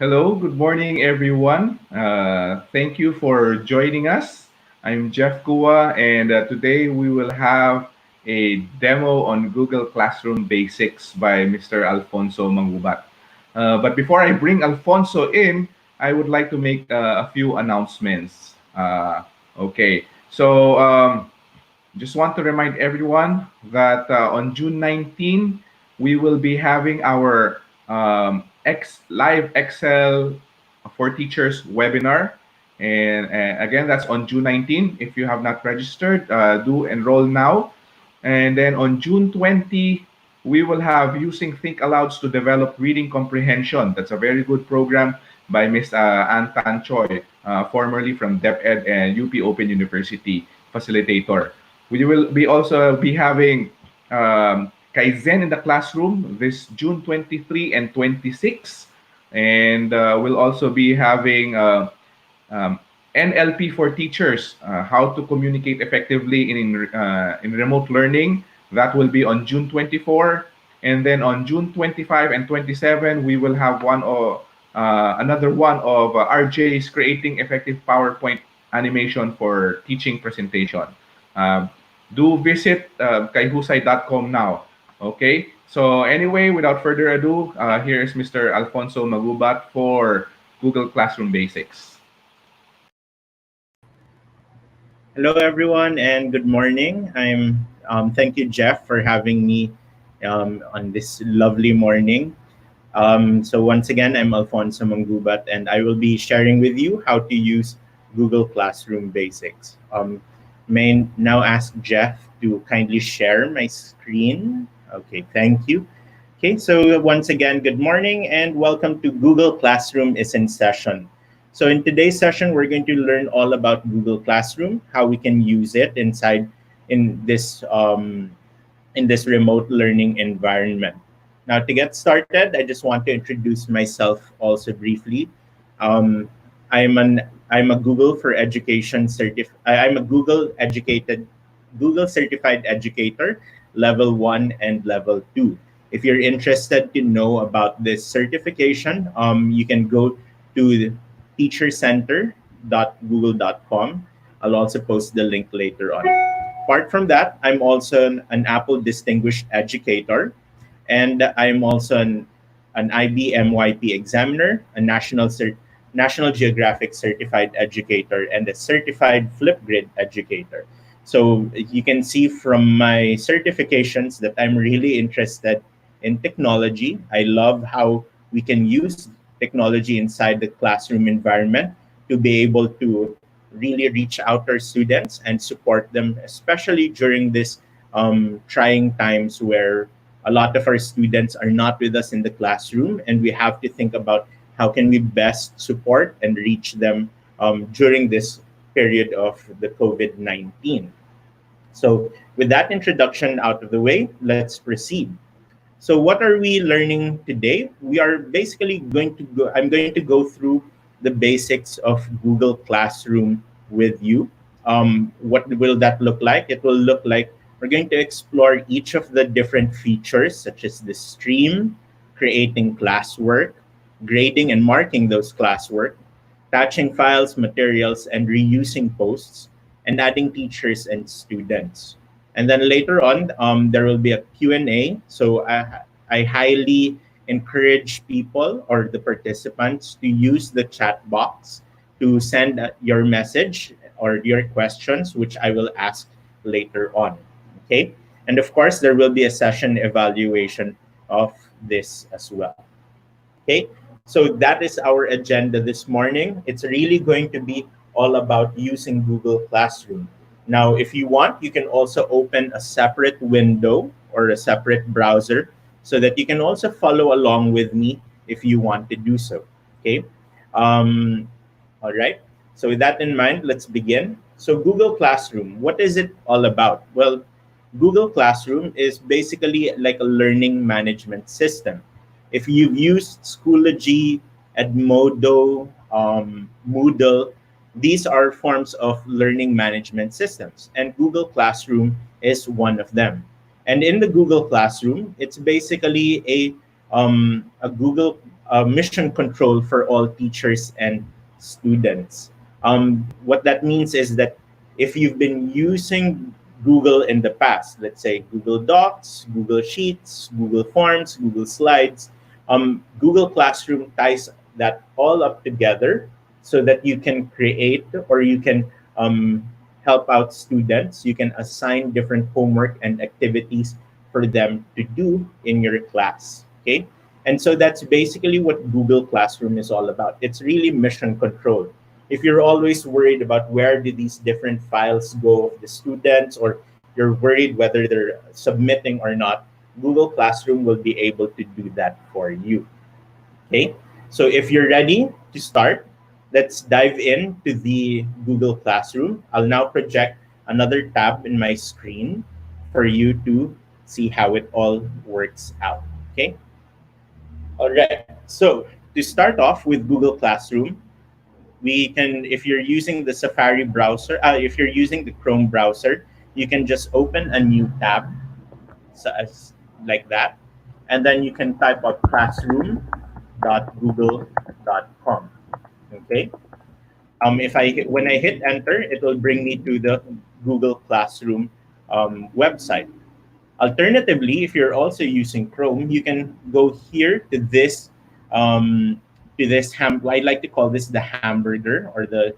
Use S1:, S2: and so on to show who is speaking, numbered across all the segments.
S1: Hello, good morning, everyone. Thank you for joining us. I'm Jeff Kua, and today we will have a demo on Google Classroom Basics by Mr. Alfonso Mangubat. But before I bring Alfonso in, I would like to make a few announcements. Okay, so just want to remind everyone that on June 19, we will be having our live Excel for Teachers webinar. And again, that's on June 19. If you have not registered, do enroll now. And then on June 20, we will have Using Think Alouds to Develop Reading Comprehension. That's a very good program by Miss Ann Tan Choi, formerly from DepEd and UP Open University facilitator. We will be also be having Kaizen in the classroom this June 23 and 26. And we'll also be having um, NLP for teachers, how to communicate effectively in remote learning. That will be on June 24. And then on June 25 and 27, we will have another one of RJ's creating effective PowerPoint animation for teaching presentation. Um, do visit kayhusay.com now. Okay. So anyway, without further ado, here is Mr. Alfonso Magubat for Google Classroom Basics.
S2: Hello, everyone, and good morning. Thank you, Jeff, for having me on this lovely morning. So once again, I'm Alfonso Mangubat, and I will be sharing with you how to use Google Classroom Basics. May now ask Jeff to kindly share my screen. Okay, thank you. Okay, so once again, good morning and welcome to Google Classroom is in session. So in today's session, we're going to learn all about Google Classroom, how we can use it in this remote learning environment. Now, to get started, I just want to introduce myself also briefly. Um, I'm an I'm a Google for Education I'm a Google certified educator, level 1 and level 2. If you're interested to know about this certification, you can go to teachercenter.google.com. I'll also post the link later on. Apart from that, I'm also an Apple Distinguished Educator, and I'm also an IBMYP examiner, a National Geographic Certified Educator, and a Certified Flipgrid Educator. So you can see from my certifications that I'm really interested in technology. I love how we can use technology inside the classroom environment to be able to really reach out our students and support them, especially during this trying times where a lot of our students are not with us in the classroom, and we have to think about how can we best support and reach them during this period of the COVID-19. So with that introduction out of the way, let's proceed. So what are we learning today? We are basically I'm going to go through the basics of Google Classroom with you. What will that look like? It will look like we're going to explore each of the different features, such as the stream, creating classwork, grading and marking those classwork, attaching files, materials, and reusing posts, and adding teachers and students. And then later on, there will be a Q&A. So I highly encourage people or the participants to use the chat box to send your message or your questions, which I will ask later on. Okay. And of course, there will be a session evaluation of this as well. Okay. So that is our agenda this morning. It's really going to be all about using Google Classroom. Now, if you want, you can also open a separate window or a separate browser so that you can also follow along with me if you want to do so. Okay. All right. So with that in mind, let's begin. So Google Classroom, what is it all about? Well, Google Classroom is basically like a learning management system. If you've used Schoology, Edmodo, Moodle, these are forms of learning management systems, and Google Classroom is one of them. And in the Google Classroom, it's basically a Google mission control for all teachers and students. What that means is that if you've been using Google in the past, let's say Google Docs, Google Sheets, Google Forms, Google Slides, Google Classroom ties that all up together so that you can create or you can help out students. You can assign different homework and activities for them to do in your class. Okay. And so that's basically what Google Classroom is all about. It's really mission control. If you're always worried about where do these different files go of the students, or you're worried whether they're submitting or not, Google Classroom will be able to do that for you. Okay, so if you're ready to start, let's dive into the Google Classroom. I'll now project another tab in my screen for you to see how it all works out. Okay, all right. So to start off with Google Classroom, we can, if you're using the Safari browser, if you're using the Chrome browser, you can just open a new tab, so as like that, and then you can type out classroom.google.com. Okay. If I hit, when I hit enter, it will bring me to the Google Classroom website. Alternatively, if you're also using Chrome, you can go here to this I like to call this the hamburger, or the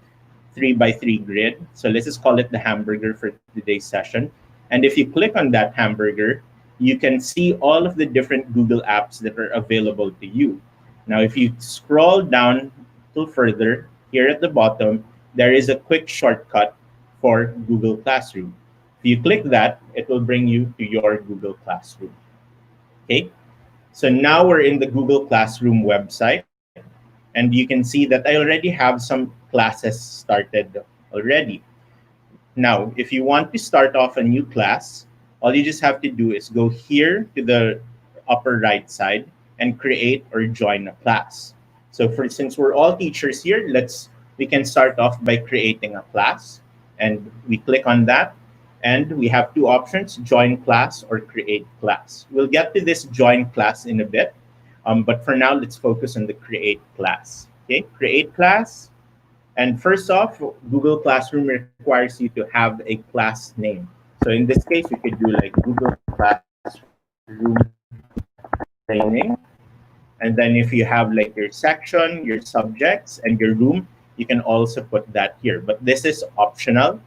S2: 3x3 grid. So let's just call it the hamburger for today's session. And if you click on that hamburger, you can see all of the different Google apps that are available to you. Now, if you scroll down a little further, here at the bottom, there is a quick shortcut for Google Classroom. If you click that, it will bring you to your Google Classroom. Okay, so now we're in the Google Classroom website, and you can see that I already have some classes started already. Now, if you want to start off a new class, all you just have to do is go here to the upper right side and create or join a class. So since we're all teachers here, we can start off by creating a class, and we click on that, and we have two options: join class or create class. We'll get to this join class in a bit, but for now, let's focus on the create class. Okay, create class. And first off, Google Classroom requires you to have a class name. So in this case, you could do like Google Classroom training. And then if you have like your section, your subjects, and your room, you can also put that here. But this is optional.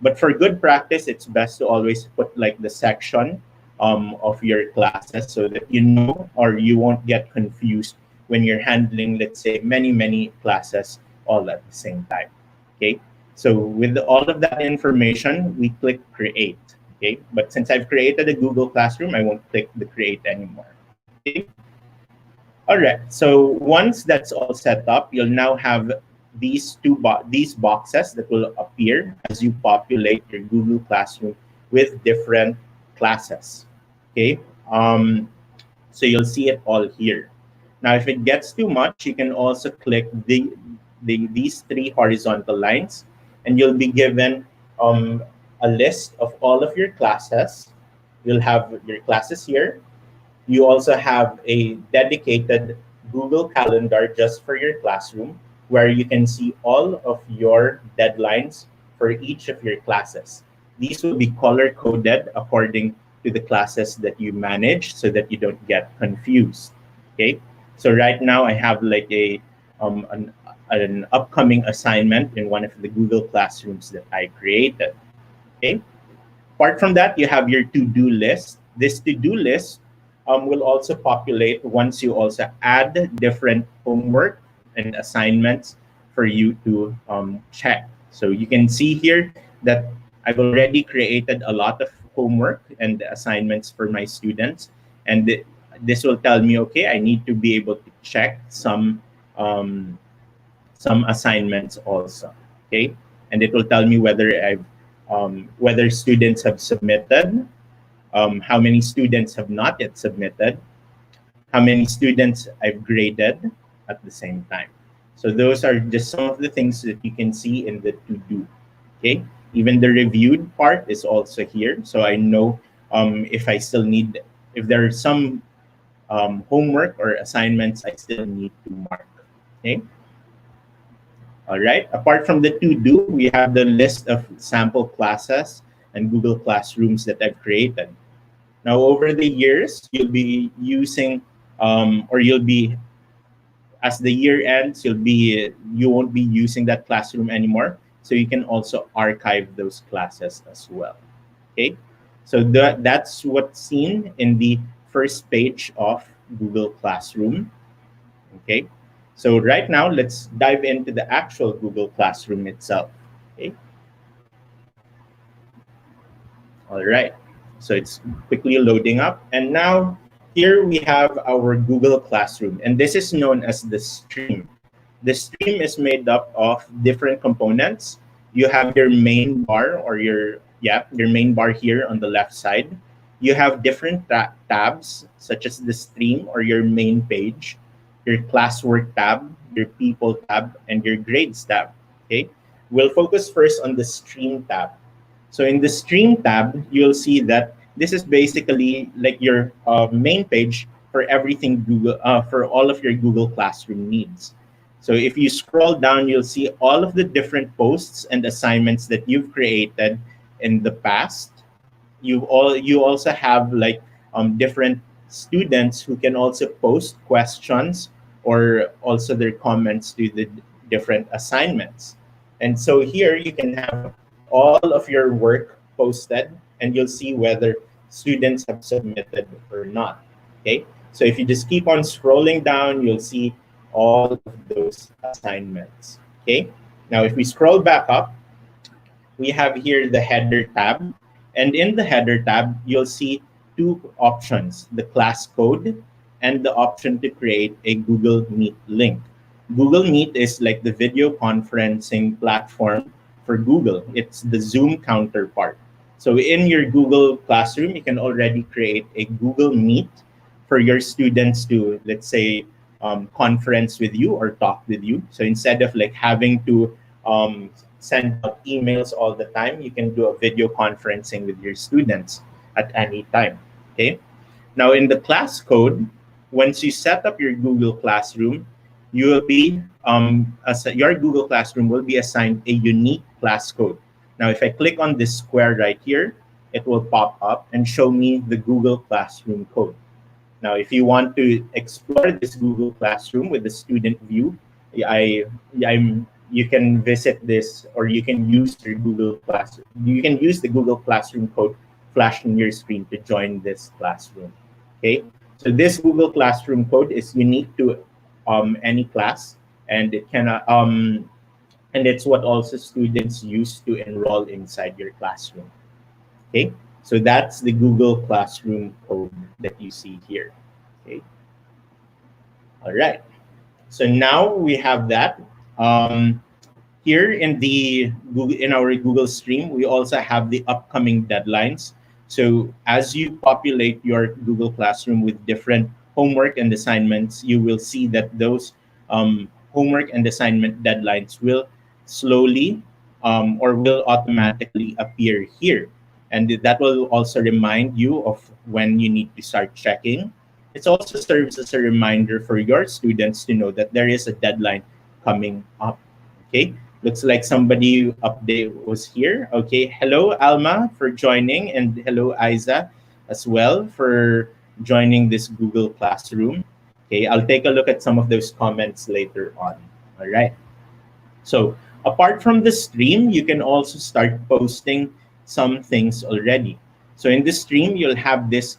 S2: But for good practice, it's best to always put like the section of your classes, so that you know, or you won't get confused when you're handling, let's say, many classes all at the same time. Okay. So with all of that information, we click create. Okay. But since I've created a Google Classroom, I won't click the create anymore. Okay. All right. So once that's all set up, you'll now have these boxes that will appear as you populate your Google Classroom with different classes. Okay. So you'll see it all here. Now, if it gets too much, you can also click these three horizontal lines, and you'll be given a list of all of your classes. You'll have your classes here. You also have a dedicated Google Calendar just for your classroom, where you can see all of your deadlines for each of your classes. These will be color-coded according to the classes that you manage, so that you don't get confused. Okay, so right now I have like an upcoming assignment in one of the Google Classrooms that I created. Okay, apart from that, you have your to-do list. This to-do list will also populate once you also add different homework and assignments for you to check. So you can see here that I've already created a lot of homework and assignments for my students, and this will tell me, okay, I need to be able to check some assignments also. Okay, and it will tell me whether whether students have submitted, how many students have not yet submitted, how many students I've graded at the same time. So those are just some of the things that you can see in the to-do. Okay, even the reviewed part is also here, so I know if I still need, if there are some homework or assignments I still need to mark. Okay. All right. Apart from the to do, we have the list of sample classes and Google Classrooms that I've created. Now, over the years, you'll be using, or you'll be, as the year ends, you won't be using that classroom anymore. So you can also archive those classes as well. Okay. So that's what's seen in the first page of Google Classroom. Okay. So right now, let's dive into the actual Google Classroom itself. Okay. All right. So it's quickly loading up. And now here we have our Google Classroom. And this is known as the stream. The stream is made up of different components. You have your main bar or your main bar here on the left side. You have different tabs such as the stream or your main page, your classwork tab, your people tab, and your grades tab. Okay. We'll focus first on the stream tab. So in the stream tab, you'll see that this is basically like your main page for everything Google, for all of your Google Classroom needs. So if you scroll down, you'll see all of the different posts and assignments that you've created in the past. You also have like different students who can also post questions or also their comments to the different assignments. And so here you can have all of your work posted and you'll see whether students have submitted or not. Okay. So if you just keep on scrolling down, you'll see all of those assignments. Okay. Now, if we scroll back up, we have here the header tab. And in the header tab, you'll see two options, the class code and the option to create a Google Meet link. Google Meet is like the video conferencing platform for Google. It's the Zoom counterpart. So in your Google Classroom, you can already create a Google Meet for your students to, let's say, conference with you or talk with you. So instead of like having to send out emails all the time, you can do a video conferencing with your students at any time. Okay. Now in the class code, once you set up your Google Classroom, you will be your Google Classroom will be assigned a unique class code. Now, if I click on this square right here, it will pop up and show me the Google Classroom code. Now, if you want to explore this Google Classroom with the student view, you can visit this, or you can use your Google Classroom. You can use the Google Classroom code flashed on your screen to join this classroom. Okay, so this Google Classroom code is unique to any class, and it cannot and it's what also students use to enroll inside your classroom. Okay, so that's the Google Classroom code that you see here. Okay, all right. So now we have that. Here in our Google Stream, we also have the upcoming deadlines. So as you populate your Google Classroom with different homework and assignments, you will see that those homework and assignment deadlines will slowly or will automatically appear here. And that will also remind you of when you need to start checking. It also serves as a reminder for your students to know that there is a deadline coming up. Okay, looks like somebody update was here. Okay, hello Alma for joining, and hello Isa as well for joining this Google Classroom. Okay, I'll take a look at some of those comments later on. All right. So apart from the stream, you can also start posting some things already. So in the stream, you'll have this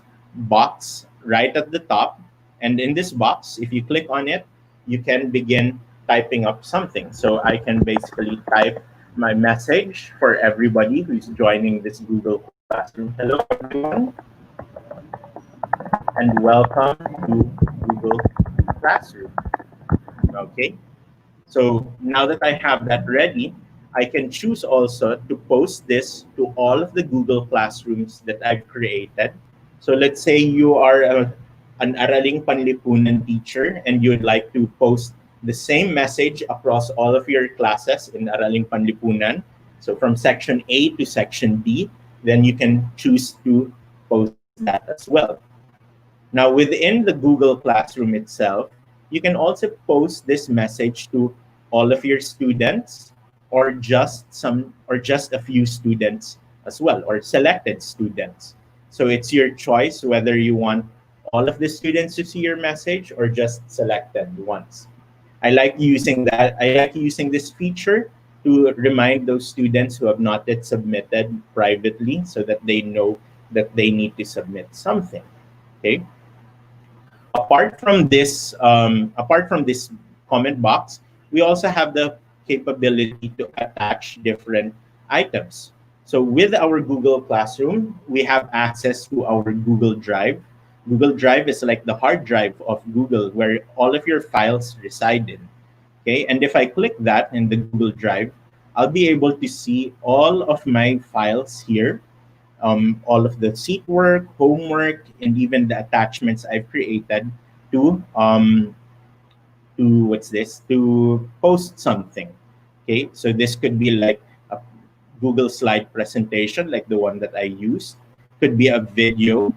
S2: box right at the top. And in this box, if you click on it, you can begin typing up something. So I can basically type my message for everybody who's joining this Google Classroom. Hello, everyone, and welcome to Google Classroom. Okay. So now that I have that ready, I can choose also to post this to all of the Google Classrooms that I've created. So let's say you are an Araling Panlipunan teacher and you'd like to post the same message across all of your classes in Araling Panlipunan. So from section A to section D, then you can choose to post that as well. Now, within the Google Classroom itself, you can also post this message to all of your students or just a few students as well, or selected students. So it's your choice whether you want all of the students to see your message or just selected ones. I like using this feature to remind those students who have not yet submitted privately so that they know that they need to submit something. Okay. Apart from this comment box, we also have the capability to attach different items. So with our Google Classroom, we have access to our Google Drive. Google Drive is like the hard drive of Google where all of your files reside in. Okay, and if I click that in the Google Drive, I'll be able to see all of my files here, all of the seat work, homework, and even the attachments I've created to what's this to post something. Okay, so this could be like a Google slide presentation, like the one that I used. Could be a video,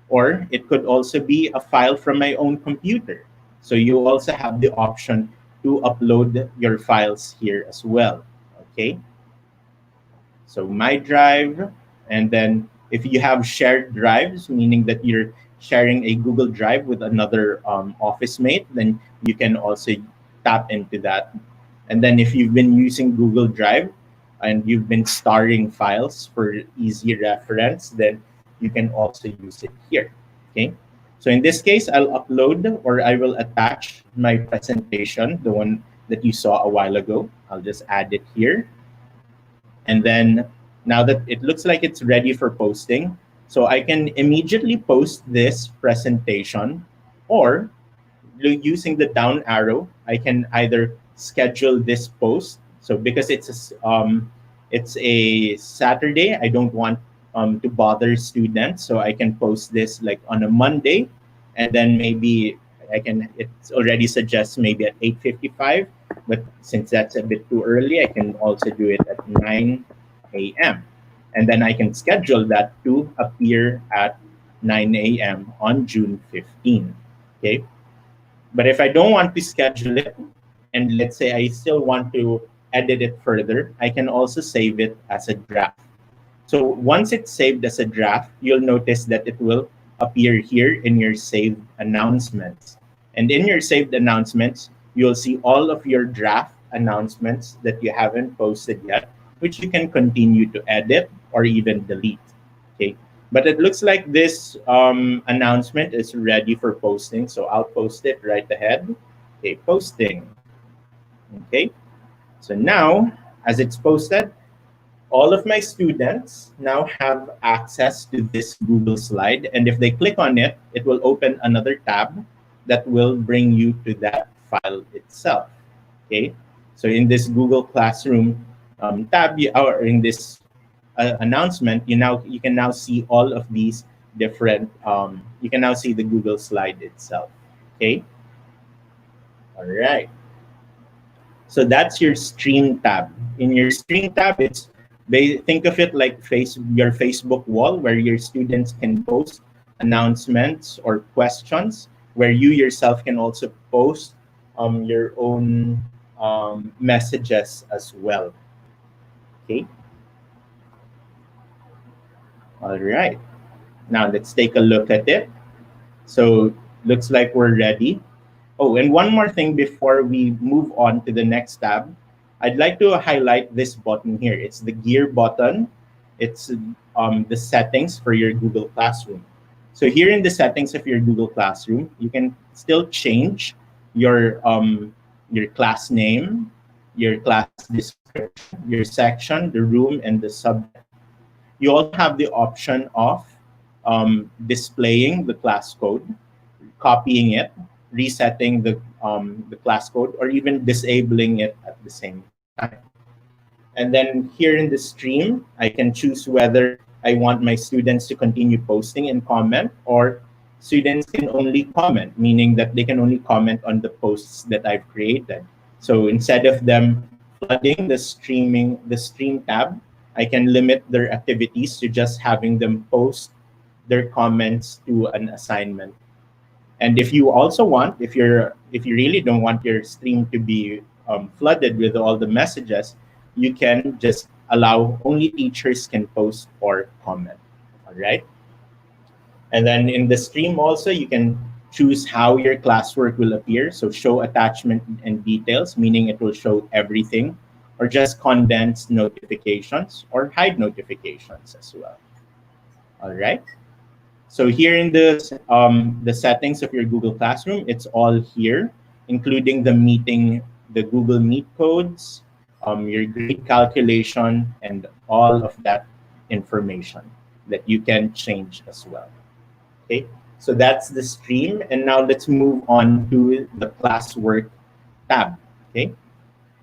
S2: or it could also be a file from my own computer. So you also have the option to upload your files here as well. Okay, so my drive, and then if you have shared drives, meaning that you're sharing a Google Drive with another office mate, then you can also tap into that. And then if you've been using Google Drive and you've been starring files for easy reference, then you can also use it here. Okay. So in this case, I'll upload or I will attach my presentation, the one that you saw a while ago. I'll just add it here. And then now that it looks like it's ready for posting, so I can immediately post this presentation, or using the down arrow, I can either schedule this post. So because it's a Saturday, I don't want to bother students, so I can post this like on a Monday, and then maybe I can. It already suggests maybe at 8:55, but since that's a bit too early, I can also do it at 9 a.m. And then I can schedule that to appear at 9 a.m. on June 15. Okay. But if I don't want to schedule it, and let's say I still want to edit it further, I can also save it as a draft. So once it's saved as a draft, you'll notice that it will appear here in your saved announcements. And in your saved announcements, you'll see all of your draft announcements that you haven't posted yet, which you can continue to edit or even delete. Okay. But it looks like this announcement is ready for posting. So I'll post it right ahead. Okay, posting. Okay. So now, as it's posted, all of my students now have access to this Google slide. And if they click on it, it will open another tab that will bring you to that file itself. Okay. So in this Google Classroom tab, or in this announcement, you can now see all of these different. You can now see the Google slide itself. Okay. All right. So that's your stream tab. In your stream tab, think of it like your Facebook wall where your students can post announcements or questions, where you yourself can also post your own messages as well. Okay. All right. Now let's take a look at it. So looks like we're ready. Oh, and one more thing before we move on to the next tab, I'd like to highlight this button here. It's the gear button. It's the settings for your Google Classroom. So here in the settings of your Google Classroom, you can still change your class name, your class description, your section, the room, and the subject. You also have the option of displaying the class code, copying it, resetting the class code, or even disabling it at the same time. And then here in the stream, I can choose whether I want my students to continue posting and comment, or students can only comment, meaning that they can only comment on the posts that I've created. So instead of them flooding the stream tab, I can limit their activities to just having them post their comments to an assignment And if you also want, if you really don't want your stream to be flooded with all the messages, you can just allow only teachers can post or comment. All right. And then in the stream also, you can choose how your classwork will appear. So show attachment and details, meaning it will show everything, or just condense notifications or hide notifications as well. All right. So here in the settings of your Google Classroom, it's all here, including the Google Meet codes, your grade calculation, and all of that information that you can change as well. Okay, so that's the stream, and now let's move on to the classwork tab. Okay,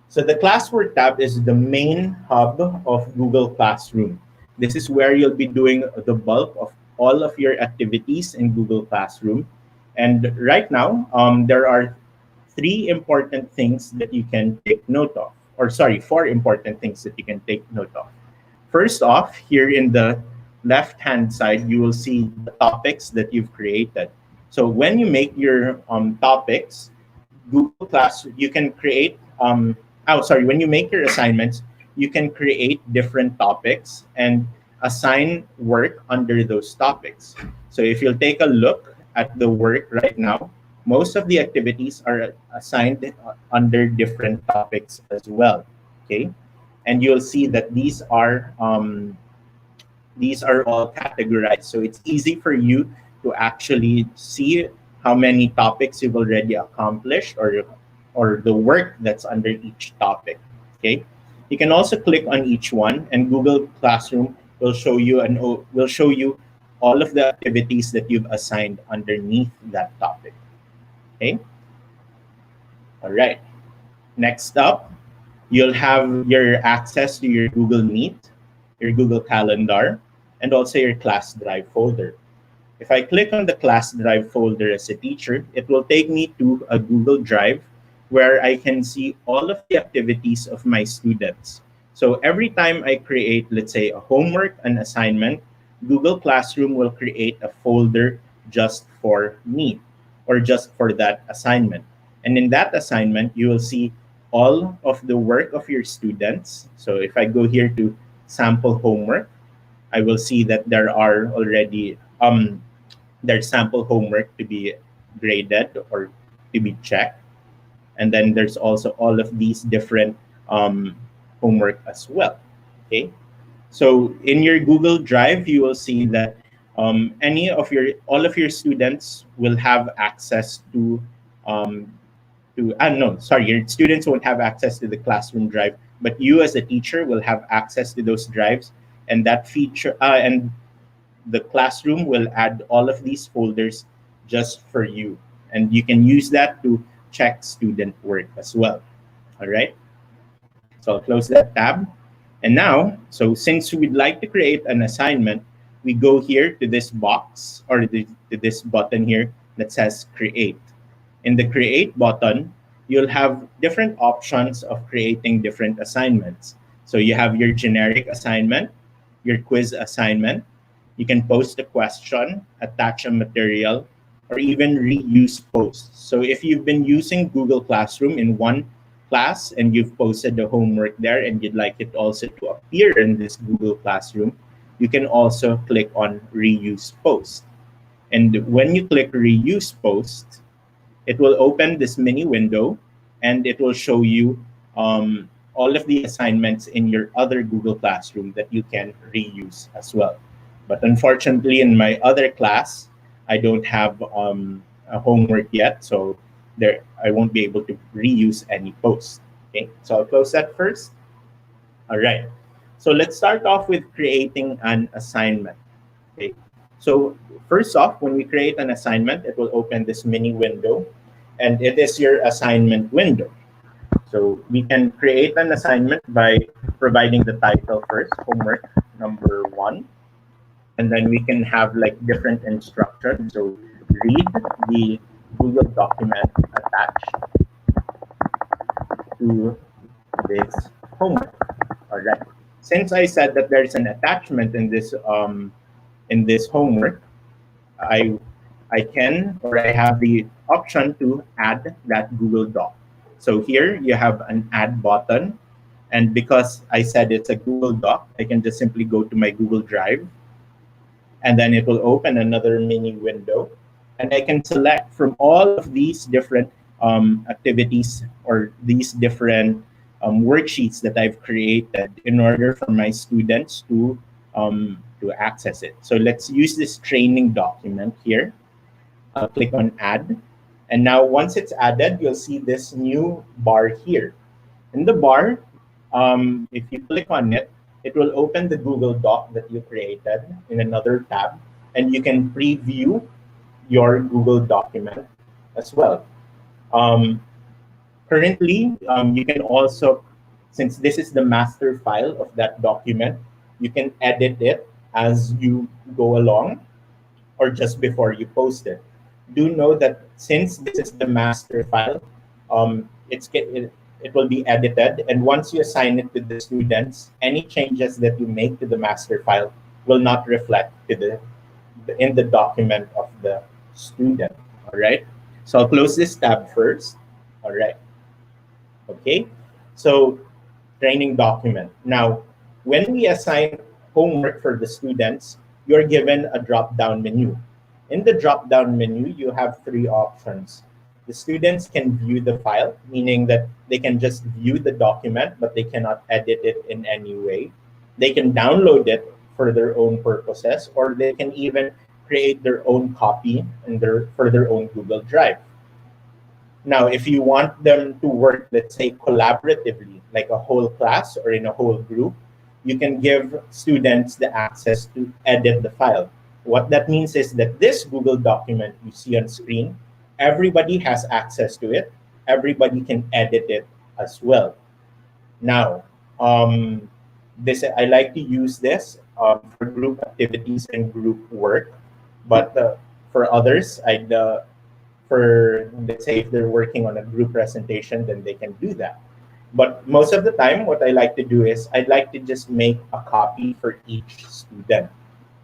S2: so the classwork tab is the main hub of Google Classroom. This is where you'll be doing the bulk of all of your activities in Google Classroom. And right now, there are three important things that you can take note of, or sorry, four important things that you can take note of. First off, here in the left-hand side, you will see the topics that you've created. So when you make your topics, Google Class, you can create, when you make your assignments, you can create different topics and assign work under those topics. So if you'll take a look at the work right now, most of the activities are assigned under different topics as well. Okay, and you'll see that these are all categorized. So it's easy for you to actually see how many topics you've already accomplished, or the work that's under each topic. Okay. You can also click on each one, and Google Classroom will show you all of the activities that you've assigned underneath that topic. Okay. All right. Next up, you'll have your access to your Google Meet, your Google Calendar, and also your class drive folder. If I click on the class drive folder as a teacher, it will take me to a Google Drive where I can see all of the activities of my students. So every time I create, let's say, a homework, an assignment, Google Classroom will create a folder just for me, or just for that assignment. And in that assignment, you will see all of the work of your students. So if I go here to sample homework, I will see that there are already there's sample homework to be graded or to be checked. And then there's also all of these different homework as well. Okay. So in your Google Drive, you will see that all of your students will have access no, sorry, your students won't have access to the classroom drive, but you as a teacher will have access to those drives, and that feature and the classroom will add all of these folders just for you, and you can use that to check student work as well. All right, so I'll close that tab. And now, so since we'd like to create an assignment, we go here to this box, or to this button here that says create. In the create button, you'll have different options of creating different assignments. So you have your generic assignment, your quiz assignment. You can post a question, attach a material, or even reuse posts. So if you've been using Google Classroom in one class and you've posted the homework there and you'd like it also to appear in this Google Classroom, you can also click on reuse post. And when you click reuse post, it will open this mini window, and it will show you all of the assignments in your other Google Classroom that you can reuse as well. But unfortunately, in my other class, I don't have a homework yet, so there I won't be able to reuse any posts. Okay, so I'll close that first. All right. So let's start off with creating an assignment. Okay. So first off, when we create an assignment, it will open this mini window, and it is your assignment window. So we can create an assignment by providing the title first, homework number 1. And then we can have like different instructions. So read the Google document attached to this homework. All right. Since I said that there's an attachment in this homework, I I have the option to add that Google Doc. So here you have an add button. And because I said it's a Google Doc, I can just simply go to my Google Drive, and then it will open another mini window. And I can select from all of these different activities or these different worksheets that I've created in order for my students to access it. So let's use this training document here. I'll click on add. And now once it's added, you'll see this new bar here. In the bar, if you click on it, it will open the Google Doc that you created in another tab, and you can preview your Google document as well. Um, Currently, you can also, since this is the master file of that document, you can edit it as you go along or just before you post it. Do know that since this is the master file, it will be edited, and once you assign it to the students, any changes that you make to the master file will not reflect to in the document of the student. All right. So I'll close this tab first. All right. Okay. So training document. Now, when we assign homework for the students, you're given a drop-down menu. In the drop-down menu, you have three options. The students can view the file, meaning that they can just view the document, but they cannot edit it in any way. They can download it for their own purposes, or they can even create their own copy for their own Google Drive. Now, if you want them to work, let's say, collaboratively, like a whole class or in a whole group, you can give students the access to edit the file. What that means is that this Google document you see on screen, everybody has access to it. Everybody can edit it as well. Now, this I like to use this for group activities and group work, but for others, for let's say if they're working on a group presentation, then they can do that. But most of the time, what I like to do is I'd like to just make a copy for each student.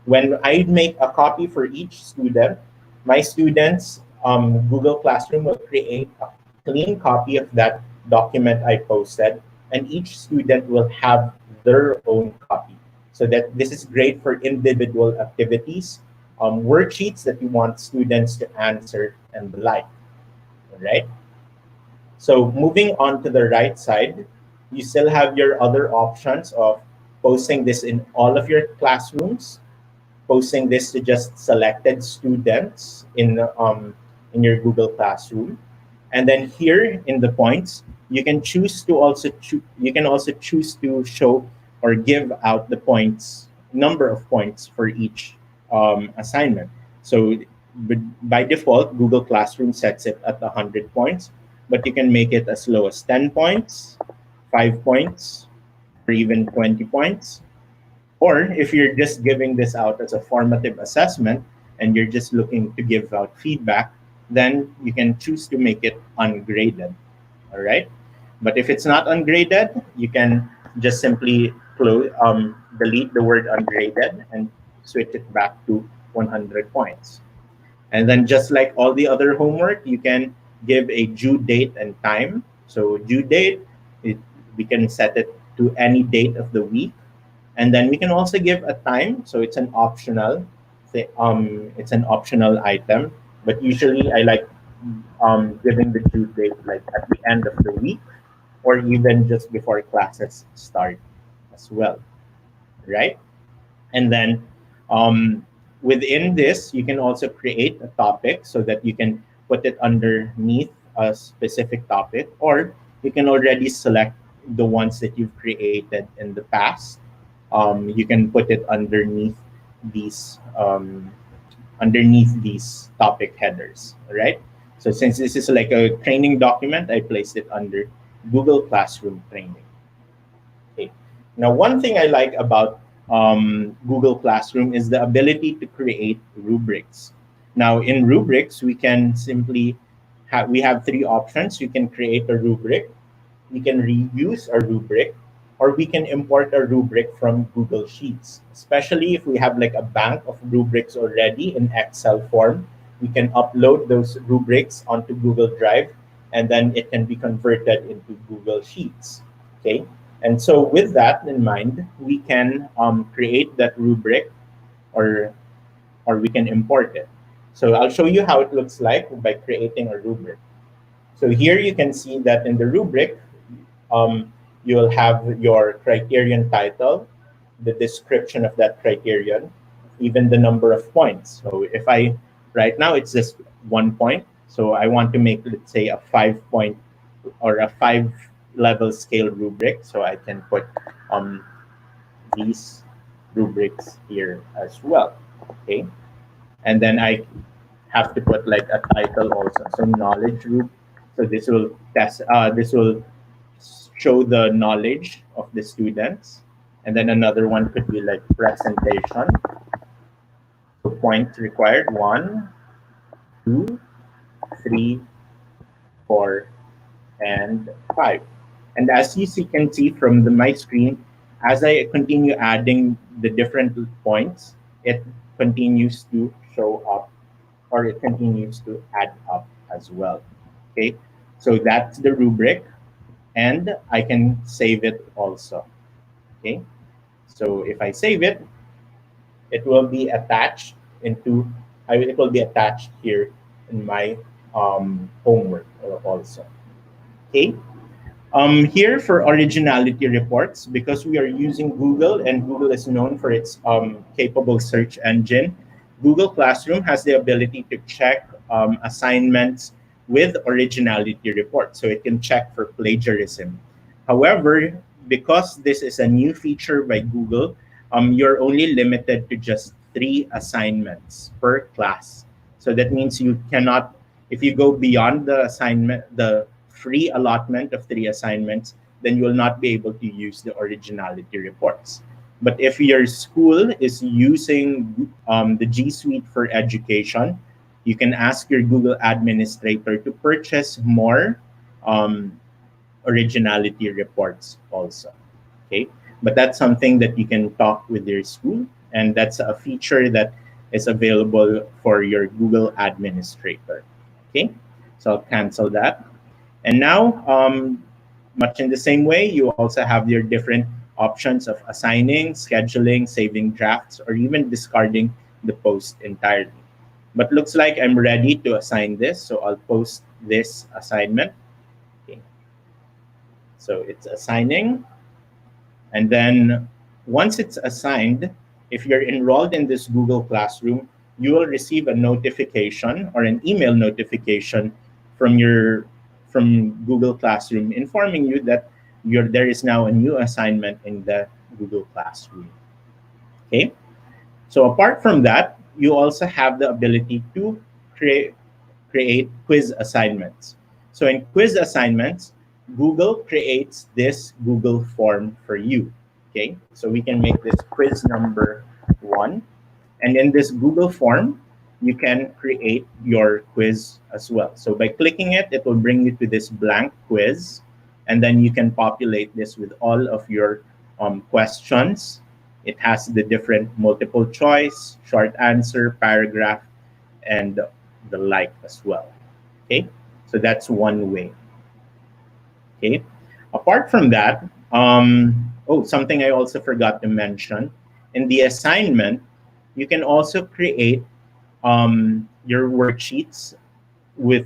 S2: When I make a copy for each student, my students, Google Classroom will create a clean copy of that document I posted, and each student will have their own copy. So that this is great for individual activities, worksheets that you want students to answer and the like. All right. So moving on to the right side, you still have your other options of posting this in all of your classrooms, posting this to just selected students in your Google Classroom, and then here in the points, you can choose to also choose to show or give out the points, number of points for each assignment. So by default, Google Classroom sets it at 100 points, but you can make it as low as 10 points, 5 points, or even 20 points. Or if you're just giving this out as a formative assessment and you're just looking to give out feedback, then you can choose to make it ungraded. All right. But if it's not ungraded, you can just simply delete the word ungraded and switch it back to 100 points. And then just like all the other homework, you can give a due date and time. So due date, we can set it to any date of the week. And then we can also give a time. So it's an optional item. But usually I like giving the due date like at the end of the week or even just before classes start as well, right? And then within this, you can also create a topic so that you can put it underneath a specific topic, or you can already select the ones that you've created in the past. You can put it these underneath these topic headers, right? So since this is like a training document, I placed it under Google Classroom Training. Okay. Now, one thing I like about Google Classroom is the ability to create rubrics. Now, in rubrics, we can simply we have three options. You can create a rubric, we can reuse a rubric, or we can import a rubric from Google Sheets. Especially if we have like a bank of rubrics already in Excel form, we can upload those rubrics onto Google Drive, and then it can be converted into Google Sheets. Okay, and so with that in mind, we can create that rubric, or we can import it. So I'll show you how it looks like by creating a rubric. So here you can see that in the rubric, you'll have your criterion title, the description of that criterion, even the number of points. So if I, right now it's just 1 point. So I want to make, let's say, a 5 point or a 5 level scale rubric. So I can put um, these rubrics here as well. Okay. And then I have to put like a title also. So knowledge group. So this will show the knowledge of the students. And then another one could be like presentation. So points required: 1, 2, 3, 4, and 5. And as can see from my screen, as I continue adding the different points, it continues to show up, or it continues to add up as well. Okay, so that's the rubric, and I can save it also. Okay, so if I save it, it will be attached into, it will be attached here in my homework also. Okay, here for originality reports, because we are using Google and Google is known for its capable search engine, Google Classroom has the ability to check assignments with originality reports. So it can check for plagiarism. However, because this is a new feature by Google, you're only limited to just 3 assignments per class. So that means you cannot, if you go beyond the assignment, the free allotment of 3 assignments, then you will not be able to use the originality reports. But if your school is using the G Suite for education, you can ask your Google administrator to purchase more um, originality reports also. Okay, but that's something that you can talk with your school, and that's a feature that is available for your Google administrator. Okay, so I'll cancel that. And now, much in the same way, you also have your different options of assigning, scheduling, saving drafts, or even discarding the post entirely. But looks like I'm ready to assign this, so I'll post this assignment. Okay. So it's assigning, and then once it's assigned, if you're enrolled in this Google Classroom, you will receive a notification or an email notification from Google Classroom informing you that there is now a new assignment in the Google Classroom. Okay. So apart from that, you also have the ability to create quiz assignments. So in quiz assignments, Google creates this Google form for you. Okay, so we can make this quiz number 1. And in this Google form, you can create your quiz as well. So by clicking it, it will bring you to this blank quiz. And then you can populate this with all of your questions. It has the different multiple choice, short answer, paragraph, and the like as well. Okay, so that's one way. Okay, apart from that, something I also forgot to mention, in the assignment, you can also create your worksheets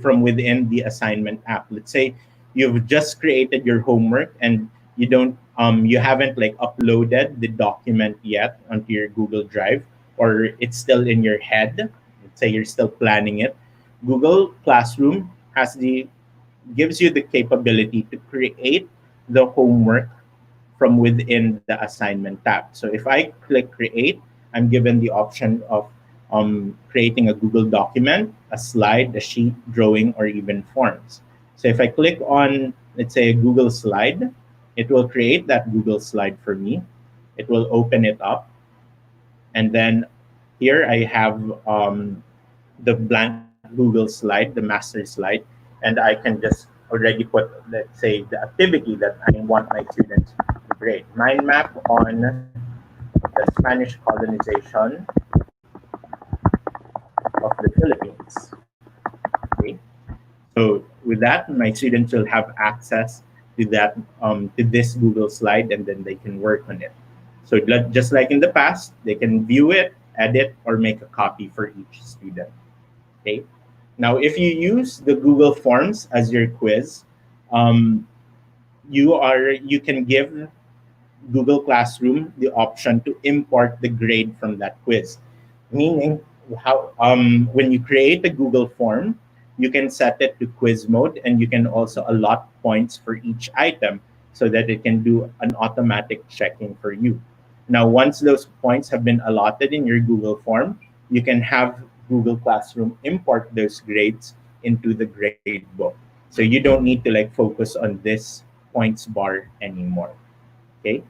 S2: from within the assignment app. Let's say you've just created your homework and you haven't like uploaded the document yet onto your Google Drive, or it's still in your head. Let's say you're still planning it. Google Classroom gives you the capability to create the homework from within the assignment tab. So if I click create, I'm given the option of creating a Google document, a slide, a sheet, drawing, or even forms. So if I click on, let's say, a Google slide, it will create that Google slide for me. It will open it up. And then here I have the blank Google slide, the master slide, and I can just already put, let's say, the activity that I want my students to grade. Mind map on the Spanish colonization of the Philippines. Okay, so with that, my students will have access to that to this Google slide, and then they can work on it. So just like in the past, they can view it, edit, or make a copy for each student. Okay. Now, if you use the Google Forms as your quiz, um, you can give Google Classroom the option to import the grade from that quiz. Meaning, how when you create a Google form, you can set it to quiz mode, and you can also allot points for each item so that it can do an automatic checking for you. Now, once those points have been allotted in your Google form, you can have Google Classroom import those grades into the grade book. So you don't need to like focus on this points bar anymore. Okay.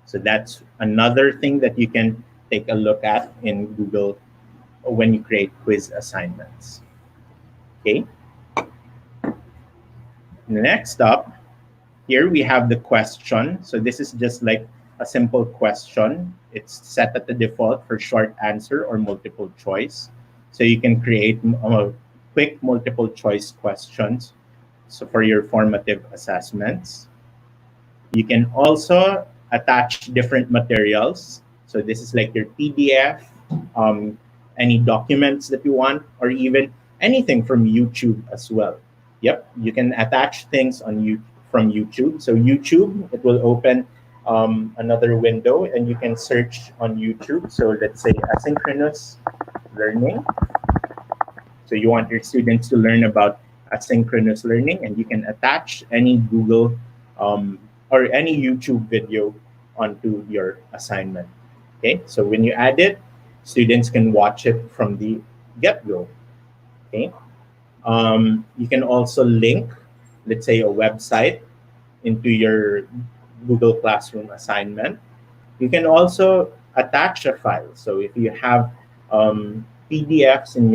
S2: So that's another thing that you can take a look at in Google when you create quiz assignments. Okay. Next up, here we have the question. So this is just like a simple question. It's set at the default for short answer or multiple choice. So you can create quick multiple choice questions so for your formative assessments. You can also attach different materials. So this is like your PDF, um, any documents that you want, or even anything from YouTube as well. Yep, you can attach things on you from YouTube. So YouTube, it will open another window, and you can search on YouTube. So let's say asynchronous learning. So you want your students to learn about asynchronous learning, and you can attach any Google um, or any YouTube video onto your assignment. Okay, so when you add it, students can watch it from the get-go. Okay, you can also link, let's say, a website into your Google Classroom assignment. You can also attach a file. So if you have PDFs in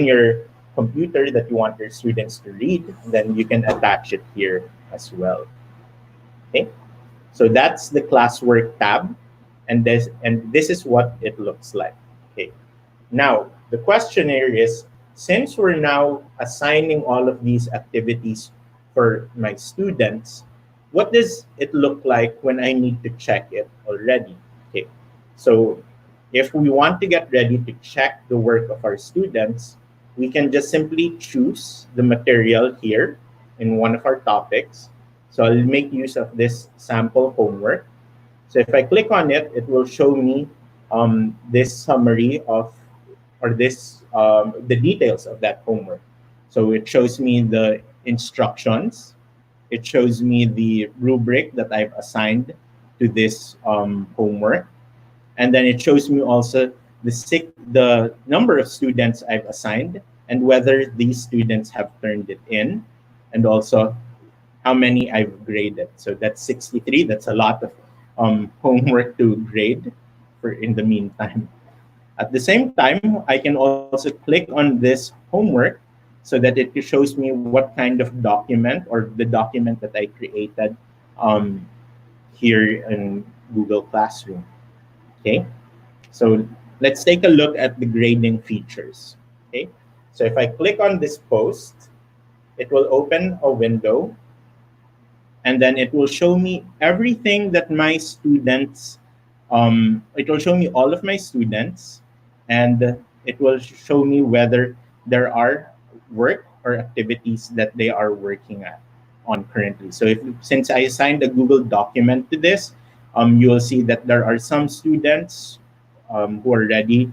S2: your computer that you want your students to read, then you can attach it here as well. Okay, so that's the classwork tab, and this is what it looks like. Okay, now the question here is, since we're now assigning all of these activities for my students, what does it look like when I need to check it already? Okay, so if we want to get ready to check the work of our students, we can just simply choose the material here in one of our topics. So I'll make use of this sample homework. So if I click on it, it will show me this summary of, or this the details of that homework. So it shows me the instructions. It shows me the rubric that I've assigned to this homework. And then it shows me also the number of students I've assigned, and whether these students have turned it in, and also how many I've graded. So that's 63. That's a lot of homework to grade for in the meantime. At the same time, I can also click on this homework so that it shows me what kind of document, or the document that I created here in Google Classroom. Okay, so let's take a look at the grading features. Okay, so if I click on this post, it will open a window, and then it will show me everything that my students, it will show me all of my students, and it will show me whether there are work or activities that they are working on currently. So since I assigned a Google document to this, you will see that there are some students who are ready,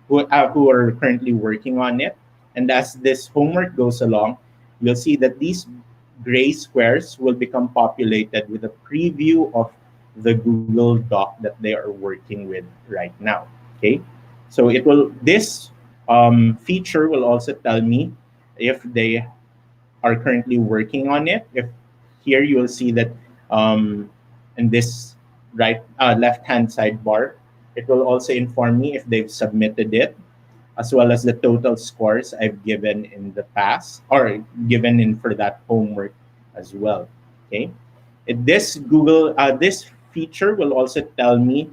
S2: who are currently working on it. And as this homework goes along, you'll see that these gray squares will become populated with a preview of the Google Doc that they are working with right now. Okay, so this feature will also tell me if they are currently working on it. If here you will see that in this left hand sidebar, it will also inform me if they've submitted it, as well as the total scores I've given in the past, or given in for that homework as well. Okay, this feature will also tell me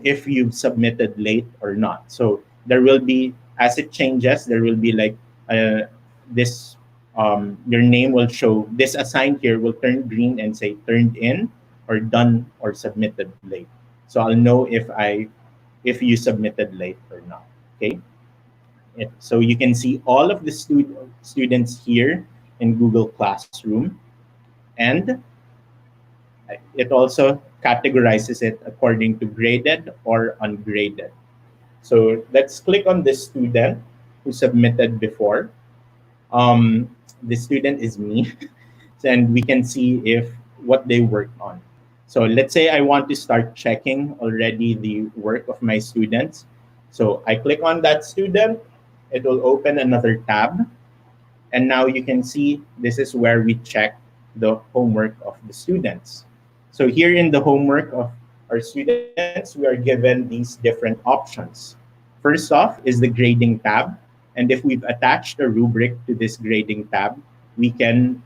S2: if you've submitted late or not. So there will be, as it changes, there will be like this, your name will show, this assigned here will turn green and say turned in or done or submitted late. So I'll know if you submitted late or not. Okay. So you can see all of the students here in Google Classroom, and it also categorizes it according to graded or ungraded. So let's click on the student who submitted before. The student is me, and we can see if what they worked on. So let's say I want to start checking already the work of my students. So I click on that student, it will open another tab. And now you can see this is where we check the homework of the students. So here in the homework of our students, we are given these different options. First off is the grading tab. And if we've attached a rubric to this grading tab, we can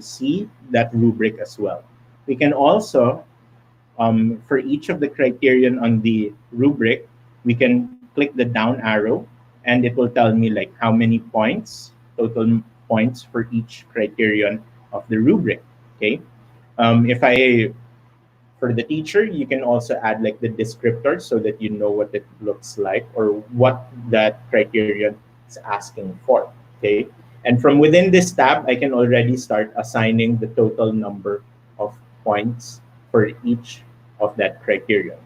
S2: see that rubric as well. We can also, for each of the criterion on the rubric, we can click the down arrow and it will tell me like how many points, total points for each criterion of the rubric. Okay. If I For the teacher, you can also add like the descriptor so that you know what it looks like or what that criterion is asking for. Okay. And from within this tab, I can already start assigning the total number of points for each of that criterion.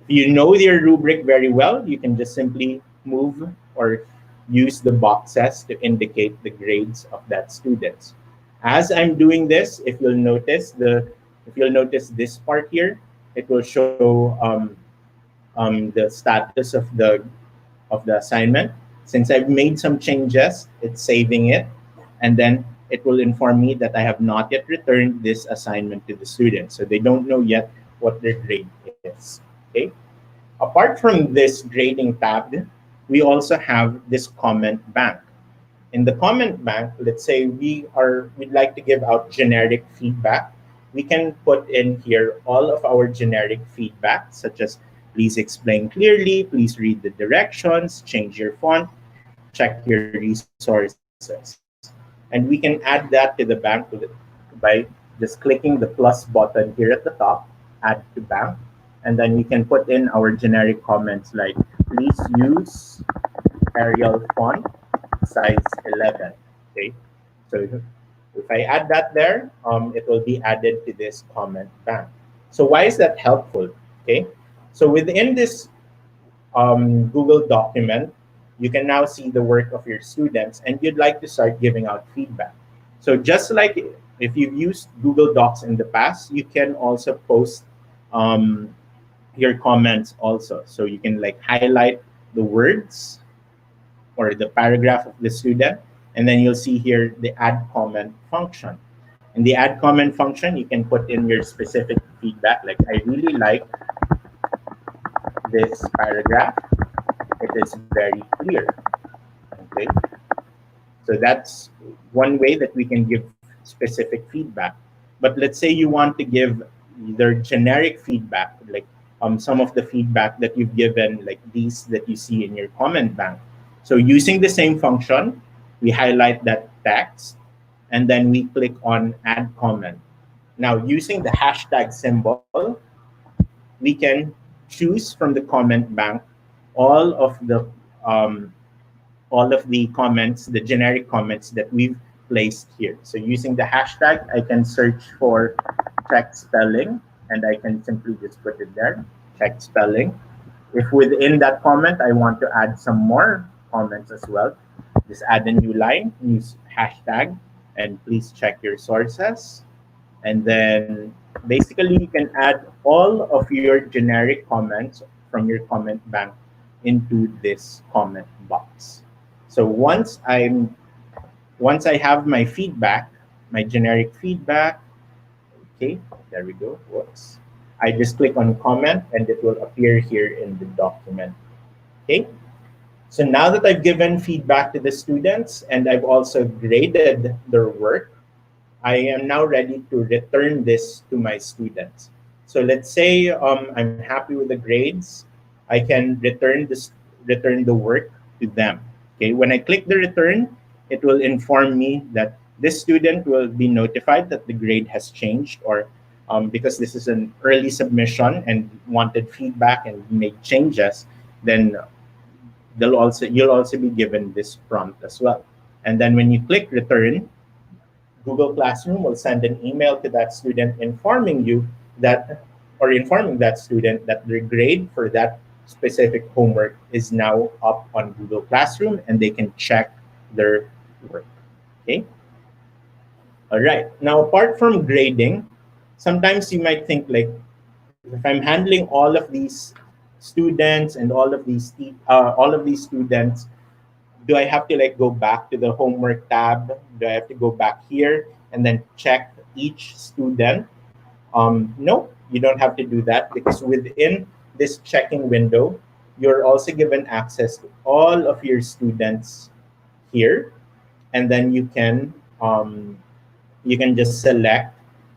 S2: If you know your rubric very well, you can just simply move or use the boxes to indicate the grades of that student. As I'm doing this, if you'll notice this part here, it will show the status of the assignment. Since I've made some changes, it's saving it, and then it will inform me that I have not yet returned this assignment to the student, so they don't know yet what their grade is. Okay. Apart from this grading tab, we also have this comment bank. In the comment bank, let's say we'd like to give out generic feedback. We can put in here all of our generic feedback, such as please explain clearly, please read the directions, change your font, check your resources. And we can add that to the bank by just clicking the plus button here at the top, add to bank. And then we can put in our generic comments like, please use Arial font size 11. Okay. So if I add that there, it will be added to this comment bank. So why is that helpful? Okay. So within this Google document, you can now see the work of your students and you'd like to start giving out feedback. So just like if you've used Google Docs in the past, you can also post your comments also. So you can like highlight the words or the paragraph of the student, and then you'll see here the add comment function. In the add comment function, you can put in your specific feedback, like I really like this paragraph. It is very clear. Okay. So that's one way that we can give specific feedback. But let's say you want to give either generic feedback, like some of the feedback that you've given, like these that you see in your comment bank. So using the same function, we highlight that text, and then we click on add comment. Now, using the hashtag symbol, we can choose from the comment bank all of the um, comments, the generic comments that we've placed here. So using the hashtag, I can search for check spelling, and I can simply just put it there, check spelling. If within that comment, I want to add some more comments as well, just add a new line, use hashtag, and please check your sources. And then basically you can add all of your generic comments from your comment bank into this comment box. So once I have my feedback, my generic feedback, okay, there we go, whoops. I just click on comment and it will appear here in the document. Okay. So now that I've given feedback to the students and I've also graded their work, I am now ready to return this to my students. So let's say I'm happy with the grades. I can return return the work to them. Okay, when I click the return, it will inform me that this student will be notified that the grade has changed, or because this is an early submission and wanted feedback and made changes, then you'll also be given this prompt as well. And then when you click return, Google Classroom will send an email to that student informing you that, or informing that student that their grade for that specific homework is now up on Google Classroom and they can check their work. Okay. All right. Now, apart from grading, sometimes you might think like, if I'm handling all of these students and all of these students, do I have to like go back to the homework tab? Do I have to go back here and then check each student? No, you don't have to do that, because within this checking window, you're also given access to all of your students here, and then you can just select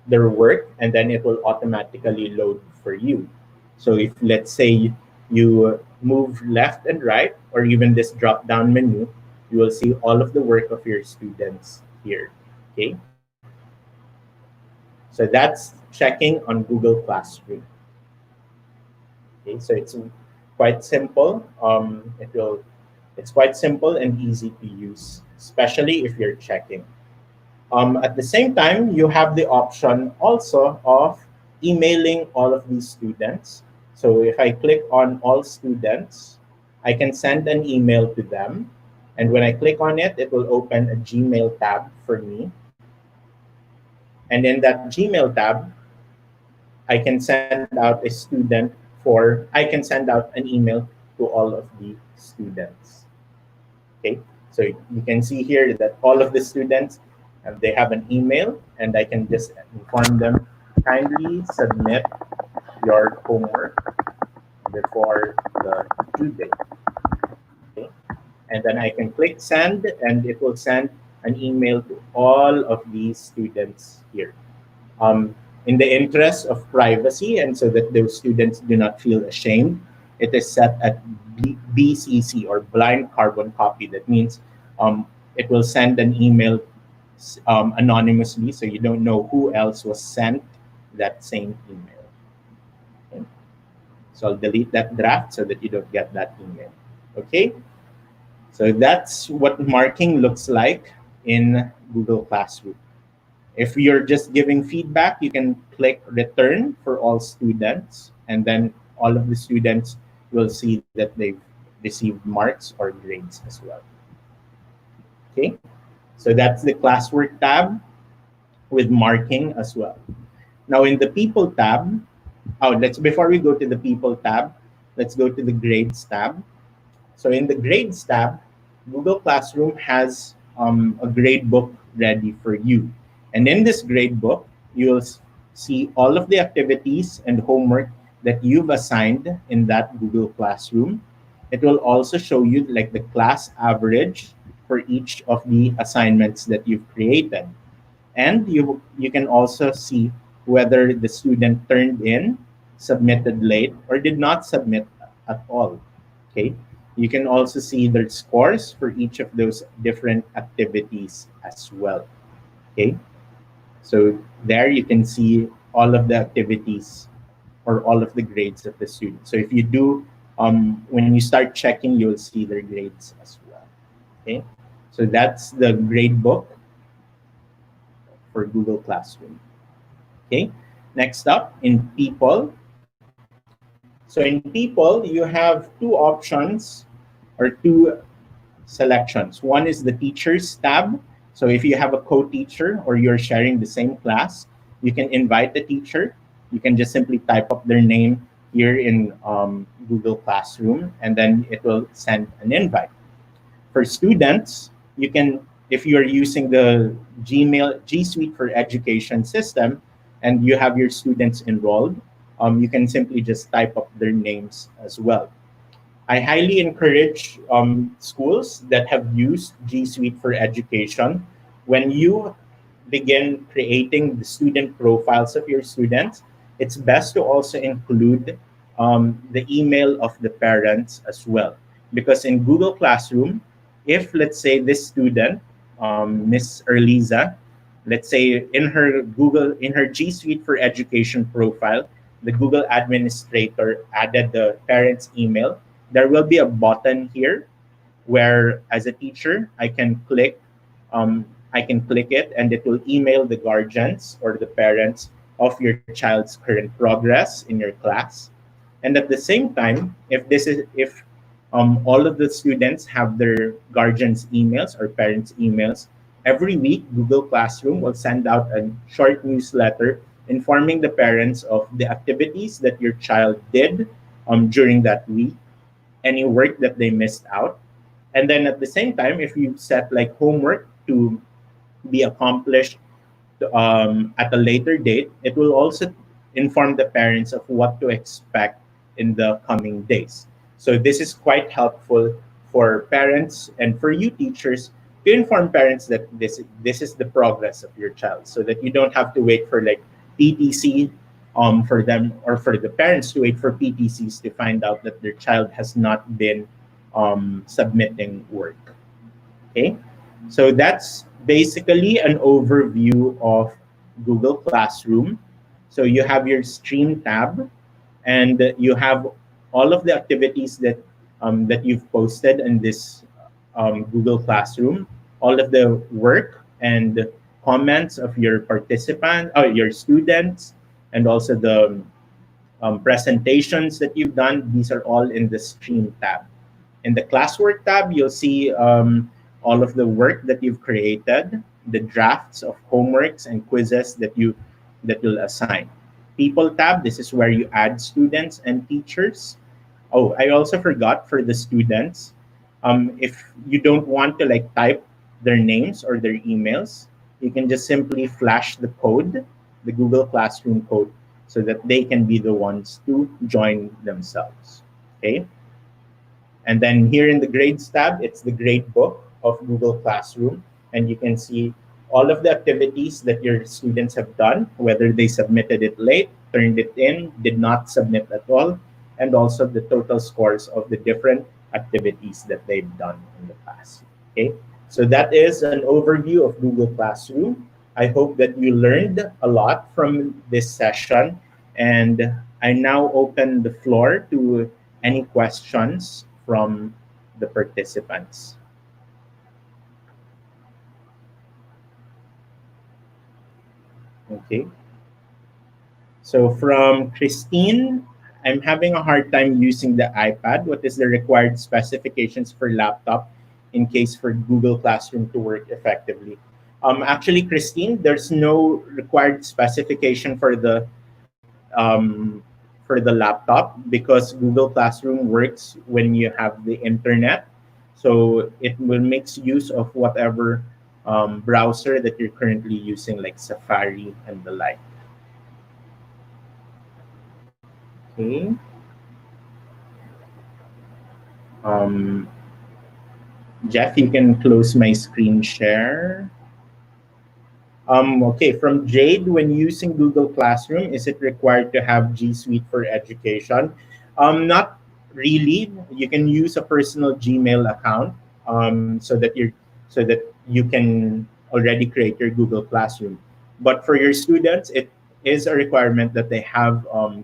S2: their work, and then it will automatically load for you. So if, let's say, you move left and right, or even this drop down menu, you will see all of the work of your students here. Okay. So that's checking on Google Classroom. Okay, so it's quite simple. It's quite simple and easy to use, especially if you're checking. At the same time, you have the option also of emailing all of these students. So if I click on all students, I can send an email to them. And when I click on it, it will open a Gmail tab for me. And in that Gmail tab, I can send out an email to all of the students. Okay, so you can see here that all of the students, they have an email, and I can just inform them, kindly submit your homework before the due date. Okay, and then I can click send, and it will send an email to all of these students here. In the interest of privacy, and so that those students do not feel ashamed, it is set at BCC, or blind carbon copy. That means it will send an email anonymously, so you don't know who else was sent that same email. Okay. So I'll delete that draft so that you don't get that email. Okay. So that's what marking looks like in Google Classroom. If you're just giving feedback, you can click return for all students, and then all of the students will see that they've received marks or grades as well. Okay, so that's the classwork tab with marking as well. Now in the people tab, before we go to the people tab, let's go to the grades tab. So in the grades tab, Google Classroom has a grade book ready for you. And in this grade book, you will see all of the activities and homework that you've assigned in that Google Classroom. It will also show you like the class average for each of the assignments that you've created. And you can also see whether the student turned in, submitted late, or did not submit at all. Okay. You can also see their scores for each of those different activities as well. Okay. So there you can see all of the activities or all of the grades of the student. So if you do, when you start checking, you'll see their grades as well. Okay. So that's the grade book for Google Classroom. Okay. Next up, in people. So in people, you have two options or two selections. One is the teachers tab. So if you have a co-teacher or you're sharing the same class, you can invite the teacher. You can just simply type up their name here in Google Classroom, and then it will send an invite. For students, you can, if you're using the G Suite for Education system and you have your students enrolled, you can simply just type up their names as well. I highly encourage schools that have used G Suite for Education, when you begin creating the student profiles of your students, it's best to also include the email of the parents as well. because in Google Classroom, if let's say this student, Miss Erliza, let's say in her G Suite for Education profile, the Google administrator added the parent's email. There will be a button here where, as a teacher, I can click it, and it will email the guardians or the parents of your child's current progress in your class. And at the same time, if all of the students have their guardians' emails or parents' emails, every week Google Classroom will send out a short newsletter informing the parents of the activities that your child did during that week, any work that they missed out. And then at the same time, if you set like homework to be accomplished at a later date, it will also inform the parents of what to expect in the coming days. So this is quite helpful for parents and for you teachers to inform parents that this is the progress of your child, so that you don't have to wait for like PTC for them, or for the parents to wait for PTCs to find out that their child has not been submitting work. Okay, so that's basically an overview of Google Classroom. So you have your Stream tab, and you have all of the activities that you've posted in this Google Classroom, all of the work and comments of your participants, your students, and also the presentations that you've done. These are all in the Stream tab. In the classwork tab, you'll see all of the work that you've created, the drafts of homeworks and quizzes that you'll assign. People tab, this is where you add students and teachers. Oh, I also forgot for the students, if you don't want to like type their names or their emails, you can just simply flash the code, the Google Classroom code, so that they can be the ones to join themselves. Okay. And then here in the grades tab, it's the gradebook of Google Classroom. And you can see all of the activities that your students have done, whether they submitted it late, turned it in, did not submit at all, and also the total scores of the different activities that they've done in the past. Okay, so that is an overview of Google Classroom. I hope that you learned a lot from this session, and I now open the floor to any questions from the participants. Okay. So from Christine, I'm having a hard time using the iPad. What is the required specifications for laptop in case for Google Classroom to work effectively? Actually, Christine, there's no required specification for the laptop, because Google Classroom works when you have the internet. So it will make use of whatever browser that you're currently using, like Safari and the like. Okay. Um, Jeff, you can close my screen share. Okay, from Jade, when using Google Classroom, is it required to have G Suite for Education? Not really. You can use a personal Gmail account, so that you can already create your Google Classroom. But for your students, it is a requirement that they have a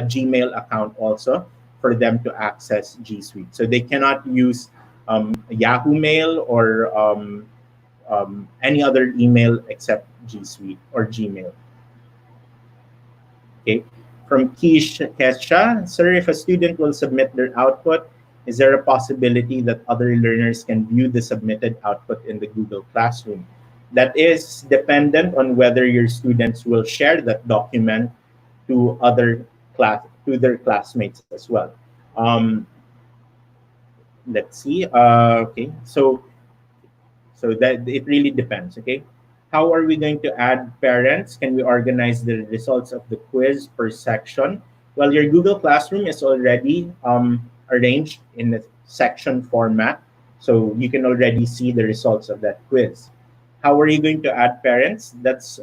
S2: Gmail account also for them to access G Suite. So they cannot use Yahoo Mail or any other email except G Suite or Gmail. Okay. From Kesha, sir, if a student will submit their output, is there a possibility that other learners can view the submitted output in the Google Classroom? That is dependent on whether your students will share that document to to their classmates as well. Let's see. Okay, so that it really depends. Okay, how are we going to add parents? Can we organize the results of the quiz per section? Well, your Google Classroom is already arranged in the section format, so you can already see the results of that quiz. How are you going to add parents? That's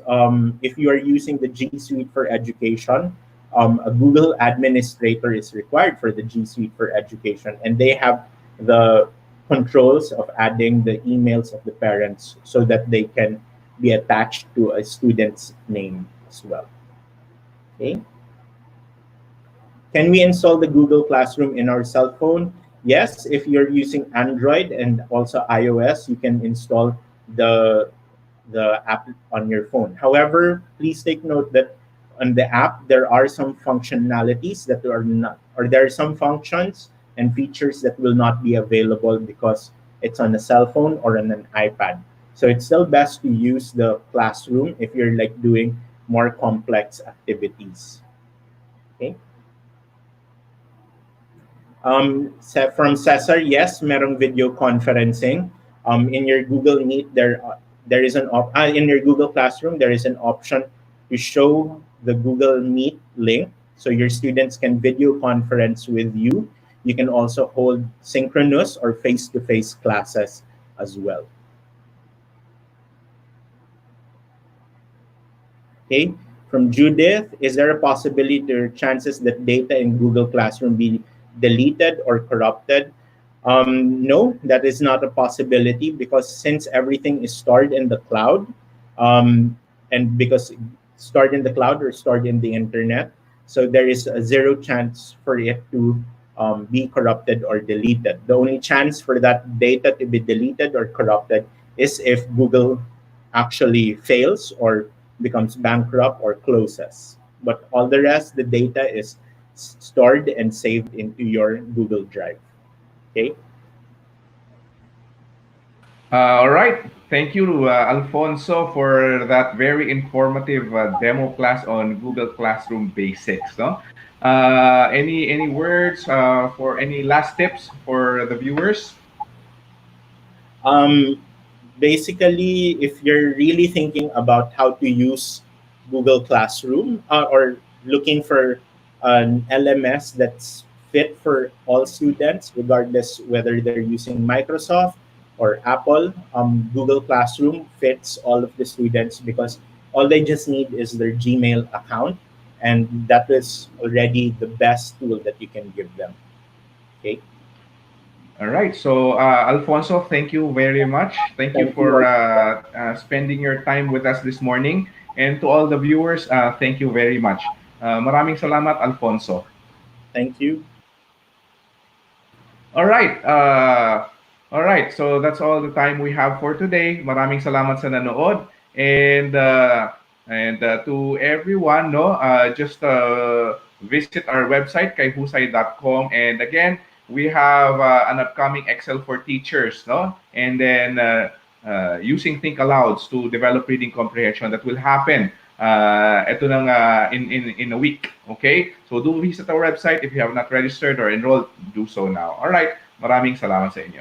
S2: if you are using the G Suite for Education. A Google administrator is required for the G Suite for Education, and they have the controls of adding the emails of the parents so that they can be attached to a student's name as well. Okay. Can we install the Google Classroom in our cell phone? Yes, if you're using Android and also iOS, you can install the the app on your phone. However, please take note that on the app there are some functionalities that are not, or there are some functions and features that will not be available because it's on a cell phone or on an iPad. So it's still best to use the classroom if you're like doing more complex activities. Okay. From Cesar, yes, merong video conferencing. In your Google Meet, there is in your Google Classroom there is an option to show the Google Meet link, so your students can video conference with you. You can also hold synchronous or face-to-face classes as well. Okay. From Judith, is there a possibility or chances that data in Google Classroom be deleted or corrupted? No, that is not a possibility because since everything is stored in the cloud, um, and because stored in the cloud or stored in the internet, so there is a zero chance for it to be corrupted or deleted. The only chance for that data to be deleted or corrupted is if Google actually fails or becomes bankrupt or closes. But all the rest, the data is stored and saved into your Google Drive. Okay.
S1: All right. Thank you, Alfonso, for that very informative demo class on Google Classroom Basics. No, any words for any last tips for the viewers?
S2: Um, Basically, if you're really thinking about how to use Google Classroom or looking for an LMS that's fit for all students, regardless whether they're using Microsoft or Apple, Google Classroom fits all of the students because all they just need is their Gmail account, and that is already the best tool that you can give them. Okay.
S1: All right. So, Alfonso, thank you very much. Thank you
S2: Thank you.
S1: for spending your time with us this morning. And to all the viewers, thank you very much. Maraming salamat, Alfonso.
S2: Thank you.
S1: All right. All right. So that's all the time we have for today. Maraming salamat sa nanood. And to everyone, no, just visit our website kayhusay.com. And again, we have an upcoming Excel for teachers, no, and then using Think Alouds to develop reading comprehension that will happen. Ito nang in a week. Okay? So do visit our website if you have not registered or enrolled, do so now. All right. Maraming salamat sa inyo.